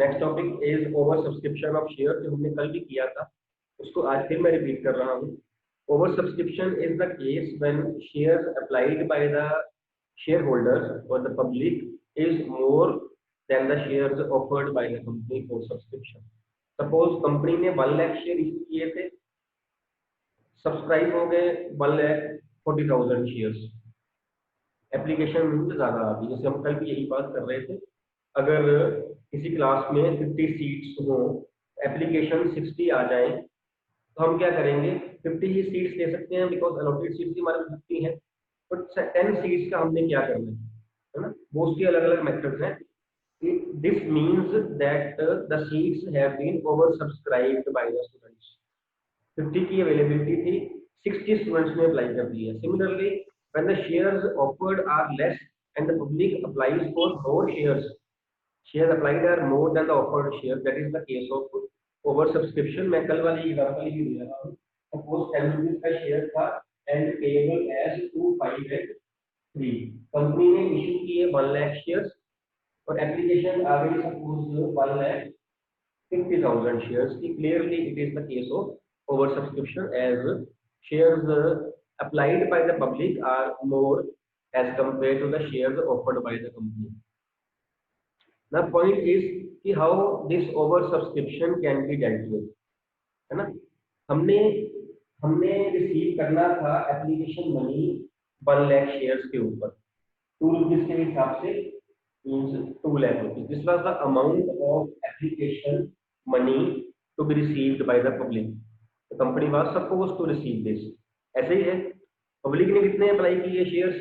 Next topic is over subscription of share, जो हमने कल भी किया था उसको आज फिर मैं रिपीट कर रहा हूँ। Over subscription is the case when shares applied by the share holders और the public is more than the shares offered by the company for subscription. Suppose company ने 1 लाख शेयर इशू किए थे, सब्सक्राइब हो गए 1,40,000 shares, application में ज्यादा आ गई। जैसे हम कल भी यही बात कर रहे थे, अगर किसी क्लास में 50 सीट्स हो, एप्लीकेशन 60 आ जाए, तो हम क्या करेंगे, 50 ही सीट्स ले सकते हैं बिकॉज अलॉटेड सीट्स हमारे पास 50 है, बट 10 सीट्स का हमने क्या करना है ना, वो उसके अलग अलग मेथड्स हैं। This means that the seats have been oversubscribed by the students. 50 की अवेलेबिलिटी थी, 60 स्टूडेंट्स ने अप्लाई कर दिया। Similarly when the shares offered are less and the public applies for more shares applied are more than the offered share, that is the case of over subscription। मैं कल वाली example ही दे रहा हूँ। Suppose 10 rupees का share था and payable as 2583, company ने issue किए 1 लाख शेयर्स और एप्लीकेशन आ गई सपोज 1,50,000 शेयर्स की। Clearly it is the case of over subscription as shares applied by the public are more as compared to the shares offered by the company. The point is कि how this over subscription can be dealt with, है ना। हमने receive करना था application money 1 lakh shares के ऊपर, 2 rupees के हिसाब से means 2 lakh rupees. This was the amount of application money to be received by the public. The company was supposed to receive this. ऐसे ही है, पब्लिक ने कितने अप्लाई किए शेयर्स,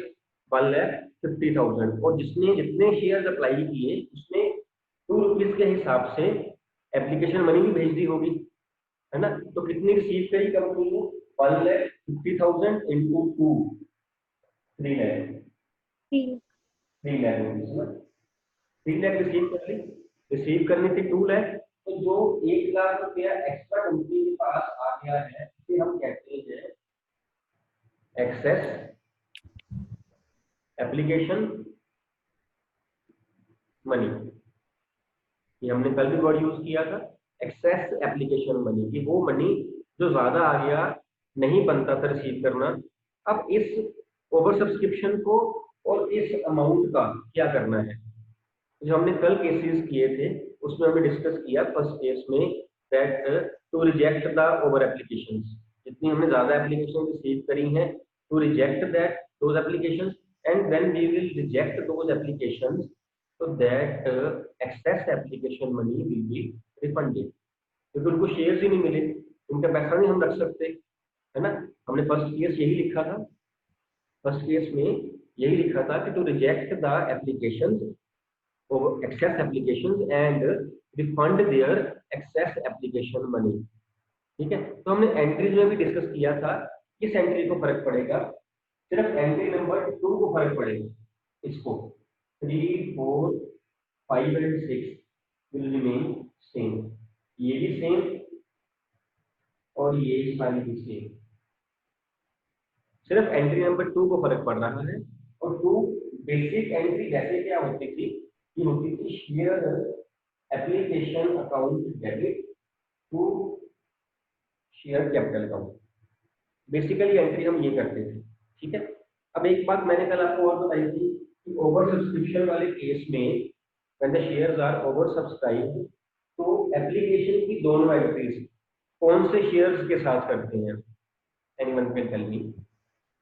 1,50,000, और जिसने जितने शेयर्स अप्लाई किए उसने 2 रुपीज के हिसाब से एप्लीकेशन मनी भी भेज दी होगी, है ना। तो कितनी रिसीव करी कंपनी ने, 1,50,000 इंटू 2, 3 लाख, 3 लाख रुपीज ना, 3 लाख रिसीव कर ली। रिसीव करनी थी 2 लाख, तो जो 1 लाख रुपया एक्स्ट्रा कंपनी के पास आ गया है इसे हम कहते हैं एक्सेस एप्लीकेशन मनी। ये हमने कल भी वर्ड यूज किया था, एक्सेस एप्लीकेशन मनी, कि वो मनी जो ज्यादा आ गया, नहीं बनता था रिसीव करना। अब इस ओवर सब्सक्रिप्शन को और इस अमाउंट का क्या करना है, जो हमने कल केसेस किए थे उसमें हमने डिस्कस किया फर्स्ट केस में that to reject the over applications, जितनी हमने ज्यादा एप्लीकेशन रिसीव करी हैं, to reject that those applications, and when we will reject those applications so that excess application money will be refunded। क्योंकि उनको shares ही नहीं मिले, उनका पैसा नहीं हम रख सकते, है ना। हमने फर्स्ट केस यही लिखा था, फर्स्ट केस में यही लिखा था कि टू रिजेक्ट द एप्लीकेशंस और excess applications and refund their excess application money। ठीक है, तो हमने एंट्री में भी डिस्कस किया था, किस एंट्री को फर्क पड़ेगा, सिर्फ एंट्री नंबर 2 को फर्क पड़ेगा। इसको 3, 4, 5 एंड 6 विल रिमेन सेम, ये भी सेम और ये सारी भी सेम, सिर्फ एंट्री नंबर 2 को फर्क पड़ रहा है। और 2 बेसिक एंट्री जैसे क्या होती थी, ये होती थी share application account debit to share capital account. Basically entry हम ये करते थे, ठीक है। अब एक बात मैंने कल आपको और बताई थी कि ओवर सब्सक्रिप्शन वाले केस में व्हेन द शेयर्स आर ओवर सब्सक्राइब्ड, तो एप्लीकेशन की दोनों एंट्रीज कौन से शेयर्स के साथ करते हैं, anyone can tell me,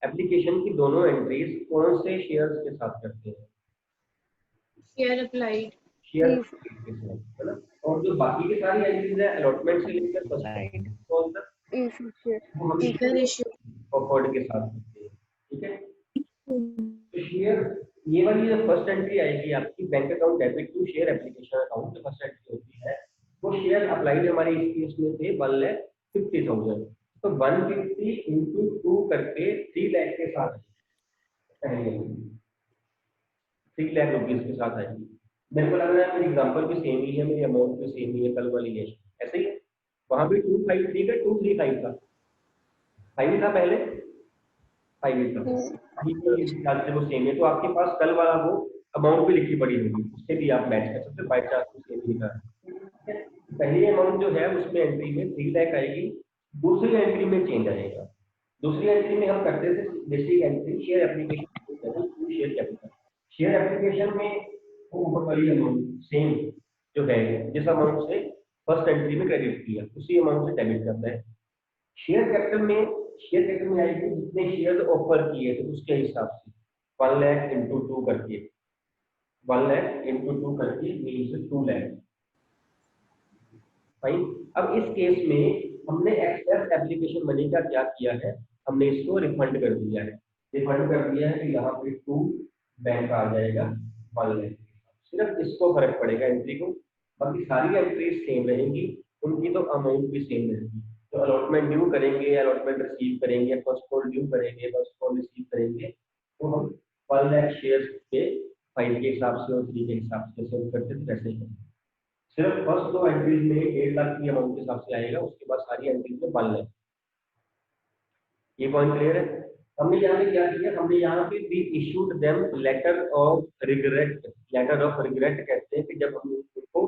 application की दोनों एंट्रीज कौन से शेयर्स के साथ करते हैं, शेयर अप्लाइड, शेयर के साथ, है ना। और जो बाकी की सारी एंट्रीज है अलॉटमेंट से लेकर सब्सक्राइब कौन सा इशू ऑफर्ड के साथ करते हैं, ठीक है। तो शेयर, ये वाली जो फर्स्ट एंट्री आएगी आपकी bank account debit to share application account, जो फर्स्ट एंट्री होती है वो शेयर अप्लाइड हमारे इस केस में थे 1,50,000, तो 150 इंटू 2 करके 3 लाख के साथ, 3 लाख रुपीज के साथ आएगी। मेरे को लग रहा है मेरी एग्जांपल भी सेम ही है, मेरी अमाउंट भी सेम ही है कल वाली है, ऐसे ही वहां भी 253 का 235 था, 5 था पहले, 5 था, ख्याल से वो सेम है। तो आपके पास कल वाला वो अमाउंट भी लिखी पड़ी होगी, उससे भी आप मैच कर सकते हो, बाई चांस सेम ही लिखा है। पहली अमाउंट जो है उसमें एंट्री में 3 लाख आएगी, दूसरी एंट्री में चेंज आएगा। दूसरी एंट्री में हम करते थे basic entry share application share capital. Share application में वो ऊपर वाली अमाउंट सेम जो है जिस अमाउंट से फर्स्ट एंट्री में क्रेडिट किया उसी अमाउंट से डेबिट करना है। शेयर कैपिटल में आएगी जितने शेयर ऑफर किए थे उसके हिसाब से 1 लाख इंटू 2 करके 1 लाख इंटू 2 करके मीन्स 2 लाख। फाइन। अब इस केस में हमने एक्सेस एप्लीकेशन मनी का क्या किया है, हमने इसको रिफंड कर दिया है। रिफंड कर दिया है तो यहाँ पे 2 बैंक आ जाएगा 1 लाख। सिर्फ इसको फर्क पड़ेगा एंट्री को, बाकी सारी एंट्री सेम रहेंगी, उनकी तो अमाउंट भी सेम रहेगी। तो अलॉटमेंट ड्यू करेंगे, अलॉटमेंट रिसीव करेंगे, फर्स्ट कॉल ड्यू करेंगे, फर्स्ट कॉल रिसीव करेंगे, तो हम 1 लाख शेयर के 5 के हिसाब से और 3 के हिसाब से जैसे करते थे वैसे ही करेंगे। सिर्फ फर्स्ट 2 एंट्रीज में 1 लाख की अमाउंट के हिसाब से आएगा, उसके बाद सारी एंट्रीज में 1 लाख। ये पॉइंट क्लियर है। हमने यहाँ पे क्या किया, हमने यहाँ पे we issued them letter of regret. Letter of regret कहते हैं कि जब हम उनको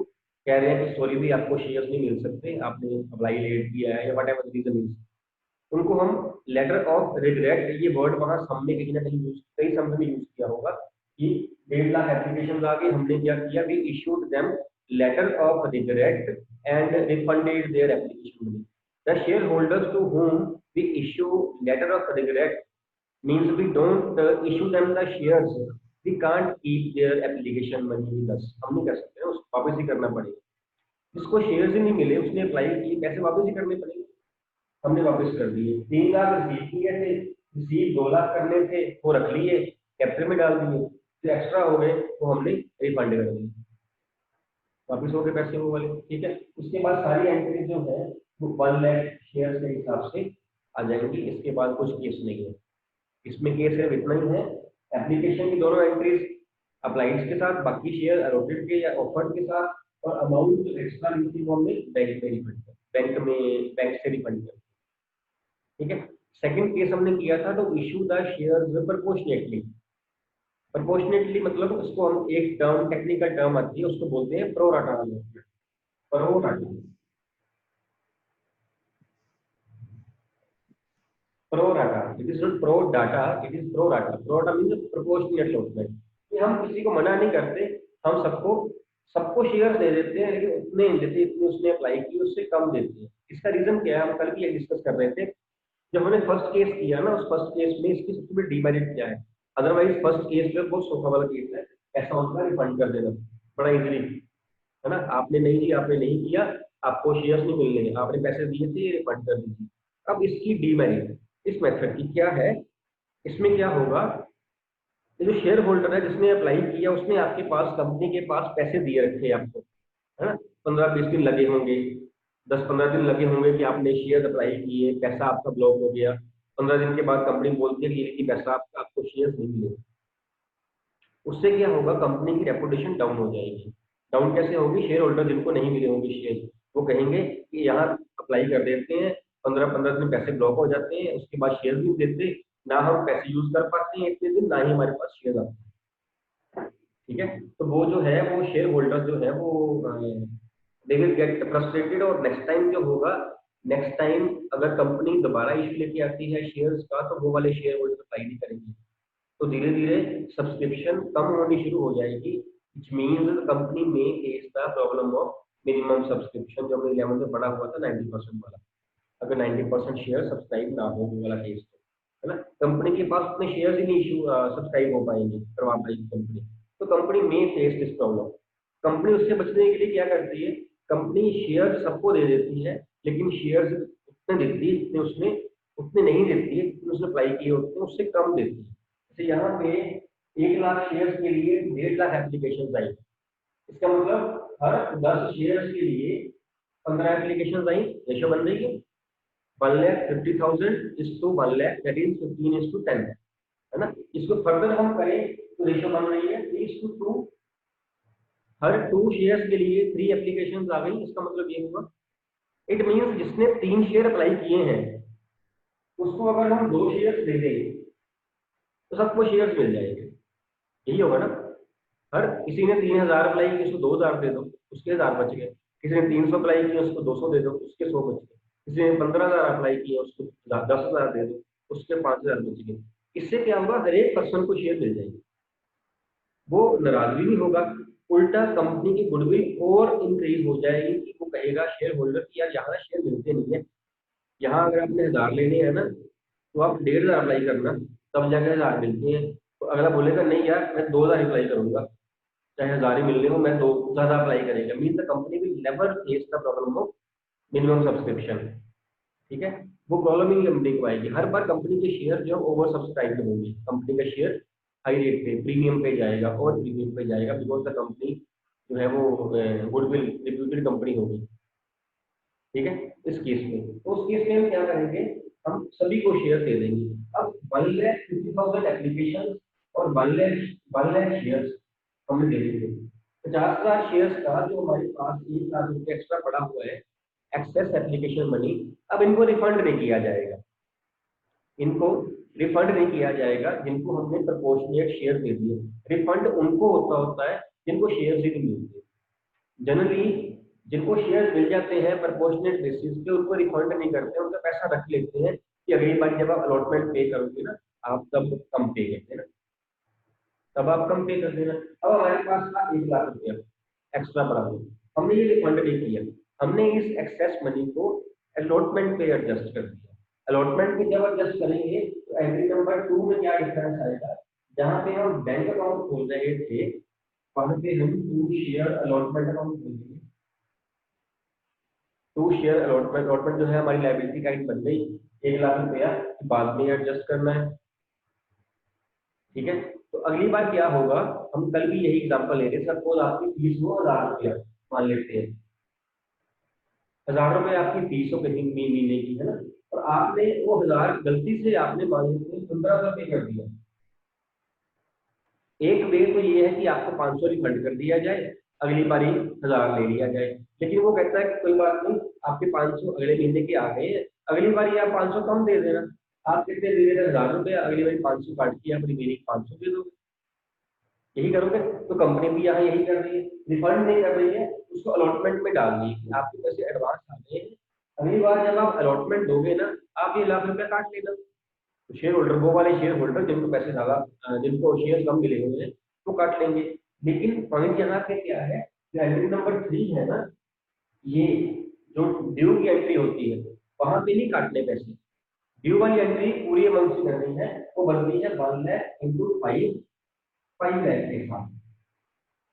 कह रहे हैं कि सॉरी भी आपको शेयर्स नहीं मिल सकते, आपने अप्लाई लेट किया है या वट एवर रीजन इज, उनको हम लेटर ऑफ रिग्रेट, ये वर्ड वहाँ सम में कहीं ना कहीं यूज, कई सम में यूज किया होगा कि 1.5 लाख एप्लीकेशन आ गए, हमने क्या किया, we issued them letter of regret and refunded their application money. The share holders to whom we issue letter of regret means we don't issue them the shares, we can't keep their application money with us। हम नहीं कर सकते, उसको वापस ही करना पड़ेगा। जिसको shares ही नहीं मिले उसने अप्लाई किए, पैसे वापस ही करने पड़ेंगे, हमने वापस कर दिए। 3 लाख रिसीव किए थे, रिसीव 2 लाख करने थे वो रख लिए, कैपिटल में डाल दिए, जो एक्स्ट्रा हो गए वो हमने रिफंड कर दिए, वापस हो गए पैसे वो वाले। ठीक है, उसके बाद सारी एंट्री जो है वो 1 लाख शेयर के हिसाब से आ जाएंगी। इसके बाद कुछ केस नहीं है, इसमें केस सिर्फ इतना ही है, एप्लीकेशन की दोनों एंट्रीज अप्लाइड के साथ, बाकी शेयर अलॉटेड के या ऑफर्ड के साथ, और अमाउंट जो एक्स्ट्रा ली थी वो हमने बैंक में रिफंड कर, बैंक से रिफंड कर। ठीक है, सेकंड केस हमने किया था तो issue the shares proportionately. Proportionately मतलब उसको हम एक टर्म, टेक्निकल टर्म आती है, उसको बोलते हैं pro rata allotment. Pro rata, pro rata, it is not pro data, it is pro rata। pro rata means proportionate allotment, कि हम किसी को मना नहीं करते, हम सबको सबको शेयर दे देते हैं, लेकिन उतने नहीं देते इतने उसने अप्लाई की उससे कम देते हैं। इसका रीजन क्या है, हम कल भी ये डिस्कस कर रहे थे, जब हमने फर्स्ट केस किया ना, उस फर्स्ट केस में इसकी सबसे बड़ी डीमेरिट क्या है, अदरवाइज फर्स्ट केस जो बहुत सोखा वाला केस है, ऐसा होता है रिफंड कर देना बड़ा इजीली, है ना, आपने नहीं किया, आपने नहीं किया, आपको शेयर्स नहीं मिलने, आपने पैसे दिए थे रिफंड कर दीजिए। अब इसकी डीमेरिट इस मेथड की क्या है, इसमें क्या होगा, ये जो शेयर होल्डर है जिसने अप्लाई किया उसने आपके पास, कंपनी के पास पैसे दिए रखे आपको, है ना, 15-20 दिन लगे होंगे, 10-15 दिन लगे होंगे कि आपने शेयर अप्लाई किए, पैसा आपका ब्लॉक हो गया, 15 दिन के बाद कंपनी बोलती है कि पैसा आपको शेयर नहीं मिले। उससे क्या होगा, कंपनी की रेपुटेशन डाउन हो जाएगी। डाउन कैसे होगी, शेयर होल्डर जिनको नहीं मिले होंगे शेयर, वो कहेंगे कि यहाँ अप्लाई कर देते हैं, 15-15 दिन पैसे ब्लॉक हो जाते हैं, उसके बाद शेयर भी देते ना, हम पैसे यूज कर पाते हैं इतने दिन, ना ही हमारे पास शेयर आते हैं। ठीक है, तो वो जो है वो शेयर होल्डर जो है वो दे विल गेट फ्रस्ट्रेटेड, और नेक्स्ट टाइम जो होगा, नेक्स्ट टाइम अगर कंपनी दोबारा इशू लेके आती है शेयर्स का, तो वो वाले शेयर होल्डर अप्लाई नहीं करेंगे, तो धीरे धीरे सब्सक्रिप्शन कम होनी शुरू हो जाएगी, which means the company may face the problem of minimum subscription, जो हमने 11 में पढ़ा हुआ था 90% वाला। अगर 90% शेयर सब्सक्राइब ना हो वो वाला केस, है ना, कंपनी के पास उतने शेयर ही नहीं इशू सब्सक्राइब हो पाएंगे, करवा पाएगी कंपनी, तो कंपनी में फेस दिस प्रॉब्लम। कंपनी उससे बचने के लिए क्या करती है, कंपनी शेयर सबको दे देती है, लेकिन शेयर उतने देती है जितने उसने, उतने नहीं देती है जितने उसने अप्लाई किए होते हैं, उससे कम देती है। जैसे यहाँ पे 1 लाख शेयर्स के लिए 1.5 लाख एप्लीकेशन आई, इसका मतलब हर 10 शेयर्स के लिए 15 एप्लीकेशन आई, रेशो बन रही है 1,50,000 is to 1 lakh, that is 15:10, है ना। इसको फर्दर हम करें तो रेशो बन रही है 3:2, हर 2 शेयर्स के लिए 3 एप्लीकेशन आ गई। इसका मतलब ये हुआ, इट मीन्स जिसने 3 शेयर अप्लाई किए हैं उसको अगर हम 2 शेयर्स दे देंगे तो सबको शेयर्स मिल जाएंगे, यही होगा ना। हर किसी ने 3,000 अप्लाई किए, उसको 2,000 दे दो, उसके 1,000 बच गए, किसी ने 300 अप्लाई किए उसको 200 दे दो, उसके 100 बच गए। किसी ने 15,000 अप्लाई किए उसको 10,000 दे दो, उसके 5,000 बच गए। इससे क्या होगा, हर एक पर्सन को शेयर मिल जाएगी, वो नाराज भी नहीं होगा, उल्टा कंपनी की गुडविल और इंक्रीज हो जाएगी कि वो कहेगा शेयर होल्डर की यार यहाँ शेयर मिलते नहीं है, यहाँ अगर आपने 1000 लेने हैं ना तो आप 1,500 अप्लाई करना, तब जाकर 1000 मिलते हैं। तो अगला बोलेगा नहीं यार मैं 2,000 अप्लाई करूंगा, चाहे 1000 ही मिलने हो, मैं दो ज़्यादा अप्लाई करेगा। Mean the company will never face the problem of minimum subscription. ठीक है, वो प्रॉब्लम ही कंपनी को आएगी। हर बार कंपनी के शेयर जो ओवर सब्सक्राइब होंगे, कंपनी का शेयर हाई रेट पे प्रीमियम पे जाएगा और प्रीमियम पे जाएगा, बिकॉज द कंपनी जो है वो गुडविल रिप्यूटेड कंपनी होगी। ठीक है, इस केस में तो उस केस में हम क्या करेंगे, हम सभी को शेयर दे देंगे। अब 1,50,000 एप्लीकेशन और 1 लाख शेयर हमें दे देंगे। 50,000 शेयर्स का जो हमारे पास 1 लाख रुपये एक्स्ट्रा पड़ा हुआ है एक्सेस एप्लीकेशन मनी, अब इनको रिफंड नहीं किया जाएगा, इनको रिफंड नहीं किया जाएगा जिनको हमने प्रपोर्शनेट शेयर दे दिए। रिफंड उनको होता है जिनको शेयर ही नहीं मिलते। जनरली जिनको शेयर मिल जाते हैं प्रपोर्शनेट बेसिस पे उनको रिफंड नहीं करते, उनका पैसा रख लेते हैं कि अगली बार जब आप अलॉटमेंट पे करोगे ना आप तब कम पे करते ना, तब आप कम पे कर देना। अब हमारे पास था 1 लाख रुपया एक्स्ट्रा पड़ा हुआ, हमने ये रिफंड नहीं किया, हमने इस एक्सेस मनी को अलॉटमेंट पे एडजस्ट कर दिया। अलॉटमेंट पे जब एडजस्ट करेंगे तो एंट्री नंबर 2 में क्या डिफरेंस आएगा, जहाँ पे हम बैंक अकाउंट खोल रहे थे वहां पे हम टू शेयर अलॉटमेंट अकाउंट खोल देंगे। टू शेयर अलॉटमेंट, अलॉटमेंट जो है हमारी लाइबिलिटी काइंड बन गई, 1 लाख रुपया बाद में एडजस्ट करना है। ठीक है, तो अगली बार क्या होगा, हम कल भी यही एग्जांपल ले रहे हैं, सपोज आपकी फीस हो 1,000 रुपया, मान लेते हैं 1,000 रुपये आपकी फीस हो कहीं महीने की, है ना, और आपने वो 1,000 गलती से आपने मान लेते हैं 1,500 पे कर दिया। एक वे तो ये है कि आपको 500 रिफंड कर दिया जाए, अगली बारी 1,000 ले लिया जाए, लेकिन वो कहता है कि कोई बात नहीं, आपके 500 अगले महीने के आ गए हैं, अगली बारी आप 500 कम दे देना। आप कितने दे देना, 1,000 रुपये, अगली बारी 500 काट के आप रिमेनिंग 500 दे दोगे, यही करोगे। तो कंपनी भी यहाँ यही कर रही है, रिफंड नहीं कर रही है, उसको अलॉटमेंट में डाल रही है कि आपके पैसे एडवांस आ गए हैं, अगली बार जब आप अलॉटमेंट दोगे ना आप ये 1,00,000 रुपया काट लेना। तो शेयर होल्डर, वो वाले शेयर होल्डर जिनको पैसे ज्यादा, जिनको शेयर कम मिले हुए हैं वो काट लेंगे। लेकिन पॉइंट यहाँ पे क्या है, जो एंट्री नंबर 3 है ना, ये जो ड्यू की एंट्री होती है वहां पे नहीं काटने पैसे, ड्यू वाली एंट्री पूरी अमाउंट से करनी है, वो बनती है 1 लाख इंटू 5 लाख के साथ।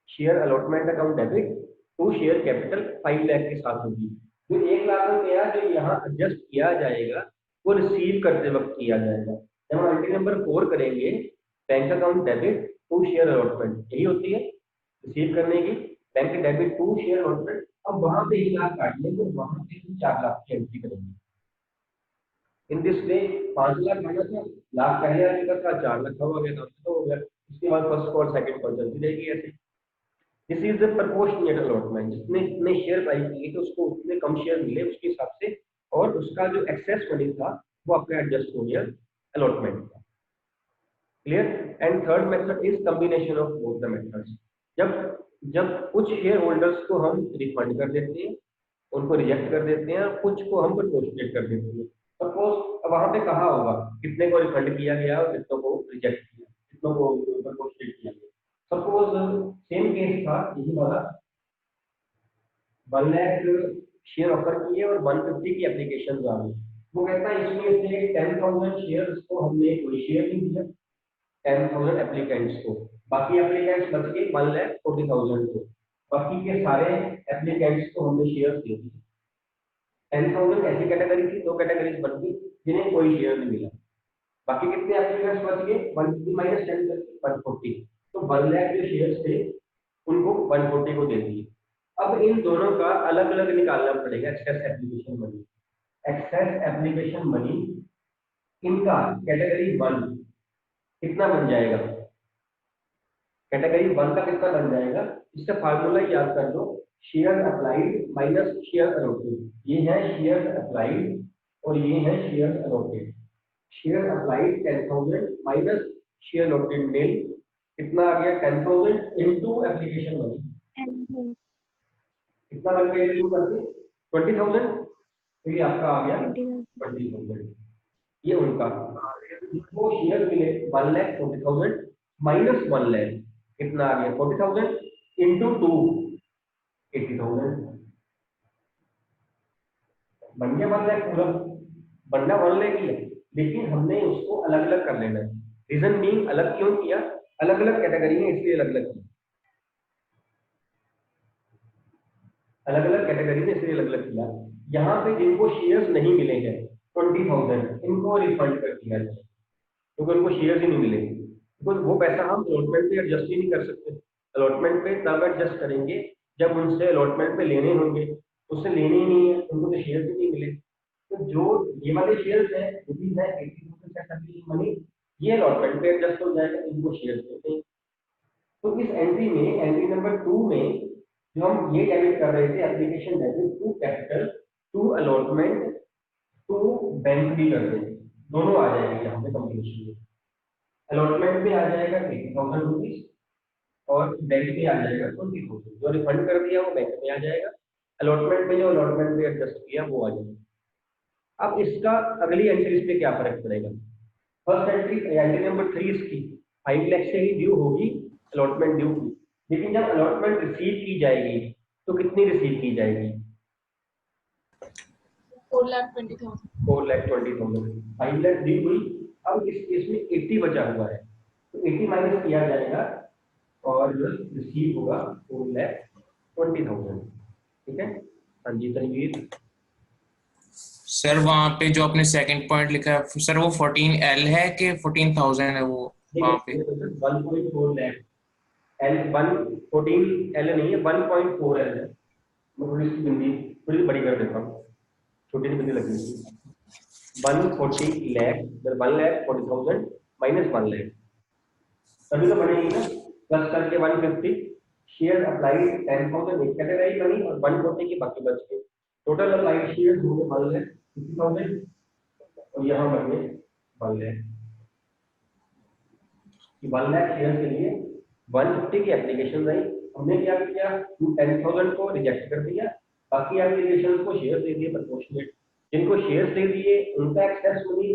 Share allotment account debit to share capital 5 lakh के साथ होगी। जो 1 लाख रुपया जो यहाँ एडजस्ट किया जाएगा वो रिसीव करते वक्त किया जाएगा। जब हम एंट्री नंबर 4 करेंगे, bank account debit to share allotment यही होती है रिसीव करने की, bank debit to share allotment. अब वहां पे 1 लाख काट लेंगे, वहां पे 4 लाख की एंट्री करेंगे। इन दिस वे 5 लाख आना था, लाख पहले आ चुका था, 4 लाख हो गया, काम तो हो गया। उसके बाद फर्स्ट कॉल सेकंड कॉल चलती रहेगी ऐसे। This is the proportionate allotment, जितने जितने शेयर प्राइस किए तो उसको उतने कम शेयर मिले उसके हिसाब से, और उसका जो एक्सेस मनी था वो आपका एडजस्ट हो गया अलॉटमेंट का। Clear. And third method is combination of both the methods. जब जब कुछ शेयर होल्डर्स को हम रिफंड कर देते हैं, उनको रिजेक्ट कर देते हैं, कुछ को हम प्रपोर्शनेट कर देते हैं। सपोज वहां पे कहा होगा कितने को रिफंड किया गया और कितनों को रिजेक्ट किया, कितनों को प्रपोर्शनेट किया गया। सपोज सेम केस था यही वाला, 1 लाख शेयर ऑफर किए और 150 की एप्लीकेशन आ गई। वो कहता है इसमें से 10,000 शेयर्स को हमने कोई शेयर नहीं दिया 10,000 एप्लीकेंट्स को, बाकी एप्लीकेंट्स बच गए 1,40,000 को, बाकी के सारे एप्लीकेंट्स को हमने शेयर दे दिए। 10,000 ऐसी कैटेगरी थी, 2 कैटेगरीज बन गई जिन्हें कोई शेयर नहीं मिला। बाकी कितने एप्लीकेंट्स बच गए, 150 माइनस 10 करके 140। तो 1 लाख जो शेयर्स थे उनको 140 को दे दिए। अब इन दोनों का अलग अलग निकालना पड़ेगा excess application money. Excess application money इनका कैटेगरी 1 कितना बन जाएगा, कैटेगरी 1 का कितना बन जाएगा, इसका फार्मूला याद कर लो, share applied minus share allotted. ये है शेयर अप्लाइड और ये है share allotted. Share applied 10,000 minus share allotted कितना आ गया 10,000 इनटू एप्लीकेशन मनी कितना लग गया शुरू करके 20,000, तो ये आपका आ गया 20,000. 20,000। ये उनका वो शेयर मिले 1,40,000 माइनस 1 लाख कितना आ गया 40,000 इंटू 2 80,000 बन गया 1 लाख पूरा। बनना 1 लाख ही है, लेकिन हमने उसको अलग अलग कर लेना है। रीजन बीइंग अलग क्यों किया, अलग अलग कैटेगरी में इसलिए अलग अलग किया, अलग अलग कैटेगरी में इसलिए अलग अलग किया। यहाँ पे जिनको शेयर्स नहीं मिले हैं 20,000 इनको रिफंड कर दिया जाए, क्योंकि उनको शेयर्स ही नहीं मिले, बिकॉज वो पैसा हम अलॉटमेंट पे एडजस्ट ही नहीं कर सकते। अलॉटमेंट पे तब एडजस्ट करेंगे जब उनसे अलॉटमेंट पे लेने होंगे, उससे लेने ही नहीं है, उनको तो शेयर्स ही नहीं मिले। तो जो ये वाले शेयर्स हैं रुपीज है 80,000 मनी, ये अलॉटमेंट पे एडजस्ट हो जाएगा, इनको शेयर्स देते हैं। तो इस एंट्री में, एंट्री नंबर 2 में जो हम ये डेबिट कर रहे थे application debit to capital to allotment to bank भी कर रहे हैं, दोनों आ जाएंगे यहाँ पे कॉम्बिनेशन में। अलॉटमेंट में आ जाएगा 80,000 रुपीज और बैंक में आ जाएगा 20,000। जो रिफंड कर दिया वो बैंक में आ जाएगा, अलॉटमेंट में जो अलॉटमेंट में एडजस्ट किया वो आ जाएगा। अब इसका अगली एंट्री पे क्या फर्क पड़ेगा। फर्स्ट एंट्री एंट्री नंबर 3 इसकी 5 लाख से ही ड्यू होगी, अलॉटमेंट ड्यू की, लेकिन जब अलॉटमेंट रिसीव की जाएगी तो कितनी रिसीव की जाएगी 4,20,000. 4,20,000। 5 लाख ड्यू हुई, अब इस केस में 80 बचा हुआ है, तो 80 माइनस किया जाएगा और रिसीव होगा 4,20,000। ठीक है, हाँ जी तनवीर। सर वहाँ पे जो आपने सेकंड पॉइंट लिखा है सर, वो 14L है कि 14,000 है वो वहाँ पे? 1.4 लाख एल 114 एल नहीं है, 1.4 एल है। मैं थोड़ी सी बिंदी थोड़ी बड़ी कर देता हूँ, छोटी सी बिंदी लगी थी। 140 लाख 1,40,000 माइनस 1 लाख, तभी तो बनेगी ना, प्लस करके 150 शेयर अप्लाइड 10,000 एक कैटेगरी बनी और 140 की बाकी बच गए। टोटल अप्लाइड शेयर होंगे 1,50,000 और यहाँ बन गए 1 लाख। 1 लाख शेयर के लिए 150 की एप्लीकेशन आई, हमने क्या किया 10,000 को रिजेक्ट कर दिया, बाकी एप्लीकेशन को शेयर दे दिए प्रपोर्शनेट। जिनको शेयर दे दिए उनका एक्सेस मनी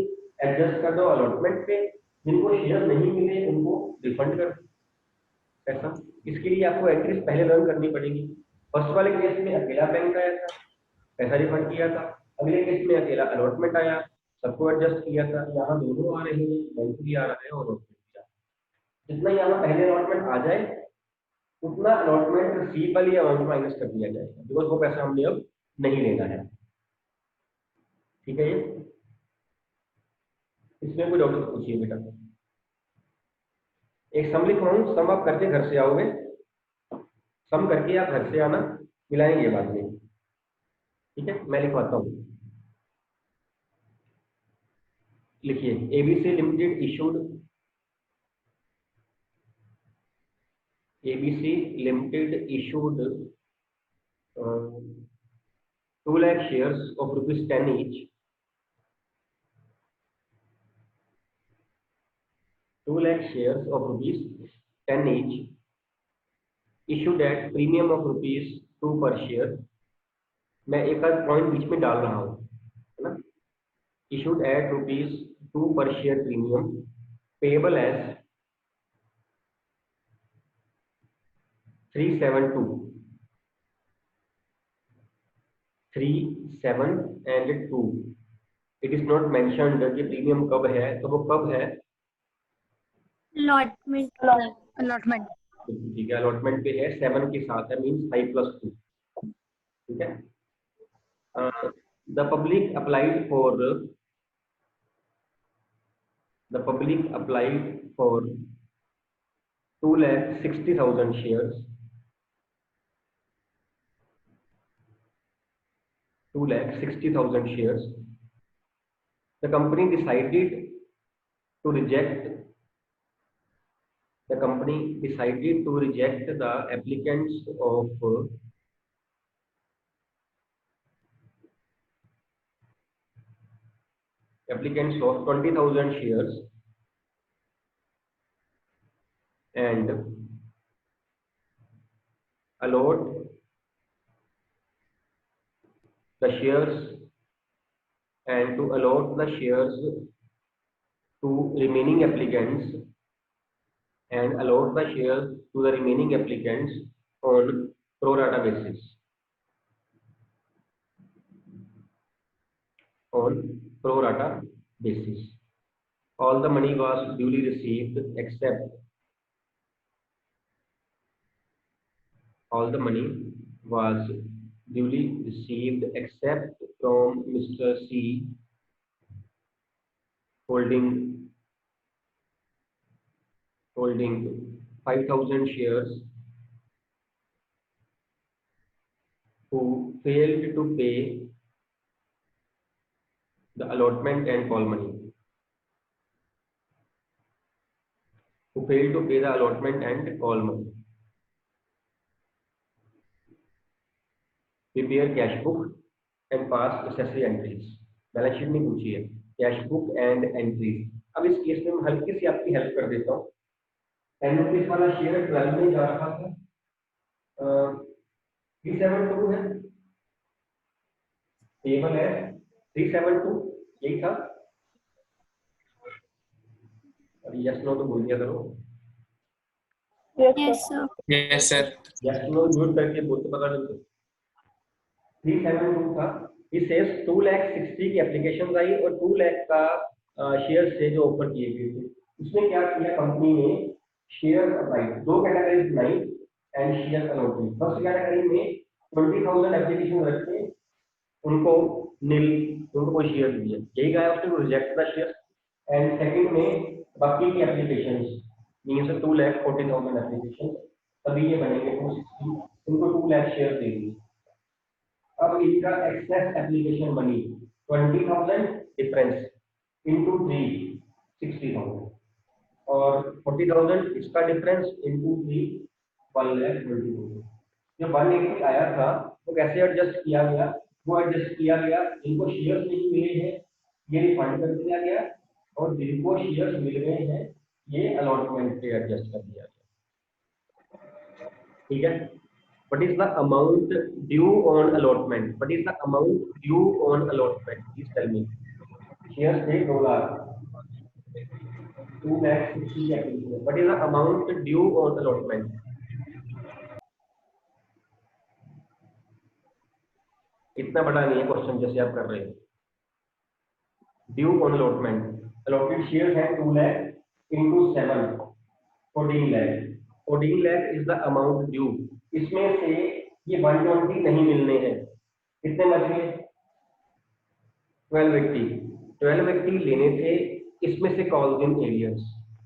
एडजस्ट कर दो अलॉटमेंट पे, जिनको शेयर नहीं मिले उनको रिफंड कर दो पैसा। इसके लिए आपको एंट्रीज पहले रन करनी पड़ेगी। फर्स्ट वाले केस में अकेला बैंक आया था, पैसा रिफंड किया था, अगले केस में अकेला अलॉटमेंट आया, सबको एडजस्ट किया था। यहाँ दोनों आ रहे हैं, बैंक भी आ रहा है और अलॉटमेंट भी आ रहा है। जितना यहाँ पहले अलॉटमेंट आ जाए उतना अलॉटमेंट रिसीव वाली अमाउंट माइनस कर दिया जाएगा, बिकॉज वो पैसा हमने अब नहीं लेना है। ठीक है, ये इसमें कोई डाउट पूछिए बेटा। एक सम लिखवाऊं, सम आप करके घर से आओगे, सम करके आप घर से आना, मिलाएंगे बाद में। ठीक है, मैं लिखवाता हूँ, लिखिए। ABC limited issued, ABC limited issued 2 lakh shares of ₹10 each, 2 lakh shares of ₹10 each, issued at premium of ₹2 per share। मैं एक आध पॉइंट बीच में डाल रहा हूँ, है ना। issued at ₹2 per share premium, payable as 3/7/2, 3/7/2। It is not mentioned कि प्रीमियम कब है, तो वो कब है Allotment. allotment ठीक है, अलॉटमेंट पे है 7 के साथ है, मींस 5+2। ठीक है, the public applied for 2,60,000 shares, 2,60,000 shares। The company decided to reject the applicants of 20,000 shares and allot the shares and to allot the shares to remaining applicants and allot the shares to the remaining applicants on pro rata basis. On pro rata basis. All the money was duly received except from Mr. C holding 5,000 shares who failed to pay the allotment and call money. Prepare cash book and pass necessary entries. Balance sheet नहीं पूछी है, cash book and entries. अब इस case में मैं हल्की सी आपकी help कर देता हूँ. 10 रुपीज वाला शेयर 12 में जा रहा था, 372 है, टेबल है 372, यही था. और यस नो तो बोल दिया करो. Yes, sir. Yes, sir. Yes no mute करके बोलते पकड़ लो. 372 था. He says 2,60,000 की एप्लीकेशन आई और 2 लाख का शेयर से जो ऑफर किए गए थे. उसमें क्या किया कंपनी ने, शेयर अप्लाई, दो कैटेगरीज बनाई and share allotment. First category में 20,000 एप्लीकेशन रखे, उनको कोई शेयर दिया, यही कहा उसने reject the share. And second में बाकी की एप्लीकेशंस मींस 2,40,000 एप्लीकेशन, तभी ये बनेंगे 260, इनको 2 लाख शेयर दे दिए. अब इनका excess application money 20,000 difference into 3 60,000 और 40,000 इसका डिफरेंस इनटू 3 1,20,000. जो 180 आया था वो कैसे एडजस्ट किया गया? वो एडजस्ट किया गया, इनको शेयर्स नहीं मिले हैं ये रिफंड कर दिया गया, और जिनको शेयर्स मिल गए हैं ये अलॉटमेंट पे एडजस्ट कर दिया गया. ठीक है. What is the amount due on allotment? Please tell me. Shares थे 2 lakh, 2,60,000 application. What is the amount due on allotment? इतना बड़ा नहीं है क्वेश्चन जैसे आप कर रहे हो. Due on allotment, allotted share है 2 lakh into 7 14 lakh. 14 lakh is the amount due. इसमें से ये 120 नहीं मिलने हैं, कितने बच गए? 1280 लेने थे. इसमें से कॉल्स इन एरियर्स,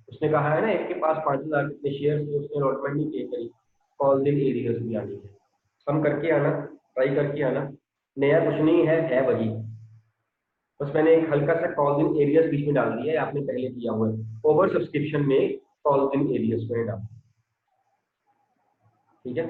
उसने कहा है ना एक के पास 5,000 कितने शेयर थे, उसने अलॉटमेंट नहीं पे करी, कॉल्स इन एरियर्स भी आनी है. सम करके आना, ट्राई करके आना. नया कुछ नहीं है वही, बस मैंने एक हल्का सा कॉल्स इन एरियर्स बीच में डाल दिया है, आपने पहले किया हुआ है. ओवर सब्सक्रिप्शन में कॉल्स इन एरियर्स में डाल. ठीक है.